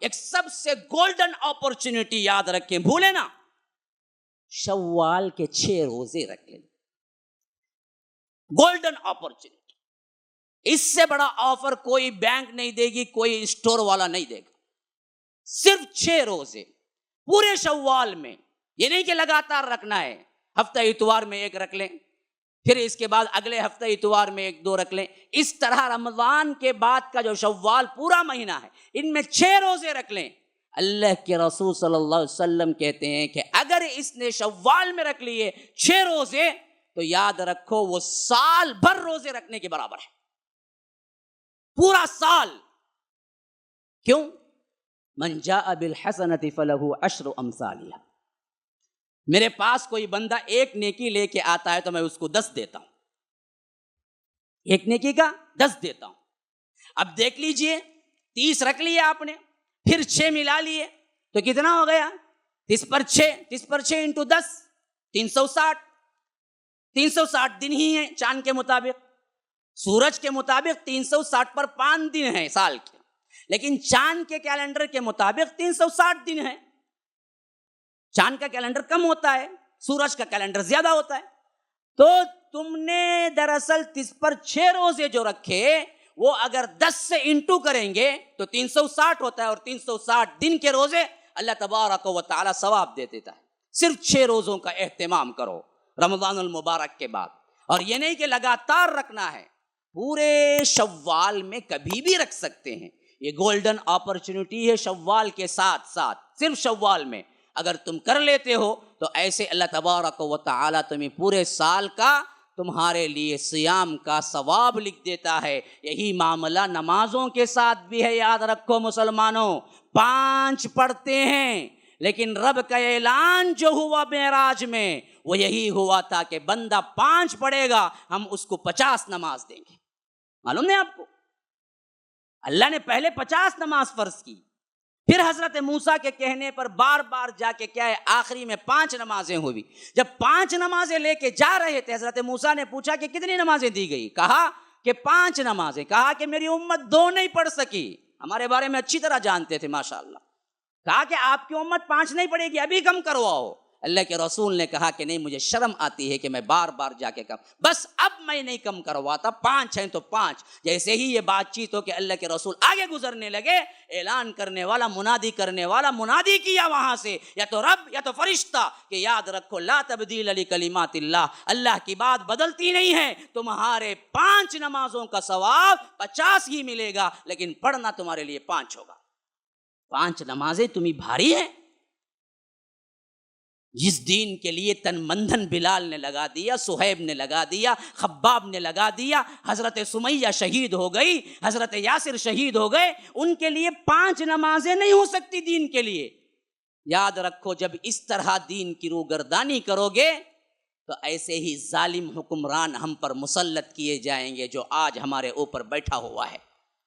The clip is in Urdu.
ایک سب سے گولڈن اپورچونٹی یاد رکھیں، بھولے نا، شوال کے 6 روزے رکھ لیں، گولڈن اپورچونٹی۔ اس سے بڑا آفر کوئی بینک نہیں دے گی، کوئی اسٹور والا نہیں دے گا۔ صرف 6 روزے پورے شوال میں، یہ نہیں کہ لگاتار رکھنا ہے، ہفتہ اتوار میں 1 رکھ لیں، پھر اس کے بعد اگلے ہفتہ اتوار میں 1-2 رکھ لیں، اس طرح رمضان کے بعد کا جو شوال پورا مہینہ ہے ان میں 6 روزے رکھ لیں۔ اللہ کے رسول صلی اللہ علیہ وسلم کہتے ہیں کہ اگر اس نے شوال میں رکھ لیے 6 روزے تو یاد رکھو وہ سال بھر روزے رکھنے کے برابر ہے، پورا سال۔ کیوں؟ من جاء بالحسنۃ فلہ 10 امثالها، میرے پاس کوئی بندہ 1 نیکی لے کے آتا ہے تو میں اس کو 10 دیتا ہوں، 1 نیکی کا 10 دیتا ہوں۔ اب دیکھ لیجئے 30 رکھ لیے آپ نے، پھر 6 ملا لیے تو کتنا ہو گیا؟ 30 پر 6 انٹو 10 360، 360 دن ہی ہیں چاند کے مطابق، سورج کے مطابق 360 پر 5 دن ہیں سال کے، لیکن چاند کے کیلنڈر کے مطابق 360 دن ہیں۔ چاند کا کیلنڈر کم ہوتا ہے، سورج کا کیلنڈر زیادہ ہوتا ہے، تو تم نے دراصل 30 پر 6 روزے جو رکھے وہ اگر 10 سے انٹو کریں گے تو 360 ہوتا ہے، اور 360 دن کے روزے اللہ تبارک و تعالی ثواب دے دیتا ہے۔ صرف 6 روزوں کا اہتمام کرو رمضان المبارک کے بعد، اور یہ نہیں کہ لگاتار رکھنا ہے، پورے شوال میں کبھی بھی رکھ سکتے ہیں۔ یہ گولڈن اپرچونٹی ہے شوال کے ساتھ ساتھ، صرف شوال میں اگر تم کر لیتے ہو تو ایسے اللہ تبارک و تعالی تمہیں پورے سال کا تمہارے لیے صیام کا ثواب لکھ دیتا ہے۔ یہی معاملہ نمازوں کے ساتھ بھی ہے، یاد رکھو مسلمانوں، 5 پڑھتے ہیں، لیکن رب کا اعلان جو ہوا معراج میں وہ یہی ہوا تھا کہ بندہ 5 پڑھے گا ہم اس کو 50 نماز دیں گے۔ معلوم نہیں آپ کو؟ اللہ نے پہلے 50 نماز فرض کی، پھر حضرت موسیٰ کے کہنے پر بار بار جا کے کیا ہے آخری میں 5 نمازیں ہوئی۔ جب 5 نمازیں لے کے جا رہے تھے حضرت موسیٰ نے پوچھا کہ کتنی نمازیں دی گئی؟ کہا کہ 5 نمازیں۔ کہا کہ میری امت 2 نہیں پڑھ سکی، ہمارے بارے میں اچھی طرح جانتے تھے ماشاءاللہ۔ کہا کہ آپ کی امت 5 نہیں پڑھے گی، ابھی کم کرواؤ۔ اللہ کے رسول نے کہا کہ نہیں، مجھے شرم آتی ہے کہ میں بار بار جا کے کم، بس اب میں نہیں کم کرواتا، 5 ہیں تو 5۔ جیسے ہی یہ بات چیت ہو کہ اللہ کے رسول آگے گزرنے لگے، اعلان کرنے والا منادی کرنے والا منادی کیا وہاں سے، یا تو رب یا تو فرشتہ، کہ یاد رکھو لا تبدیل لکلمات اللہ، اللہ کی بات بدلتی نہیں ہے، تمہارے 5 نمازوں کا ثواب 50 ہی ملے گا، لیکن پڑھنا تمہارے لیے 5 ہوگا۔ 5 نمازیں تمہیں بھاری ہیں؟ جس دین کے لیے تن مندھن بلال نے لگا دیا، صہیب نے لگا دیا، خباب نے لگا دیا، حضرت سمیہ شہید ہو گئی، حضرت یاسر شہید ہو گئے، ان کے لیے 5 نمازیں نہیں ہو سکتی دین کے لیے۔ یاد رکھو جب اس طرح دین کی روگردانی کرو گے تو ایسے ہی ظالم حکمران ہم پر مسلط کیے جائیں گے جو آج ہمارے اوپر بیٹھا ہوا ہے۔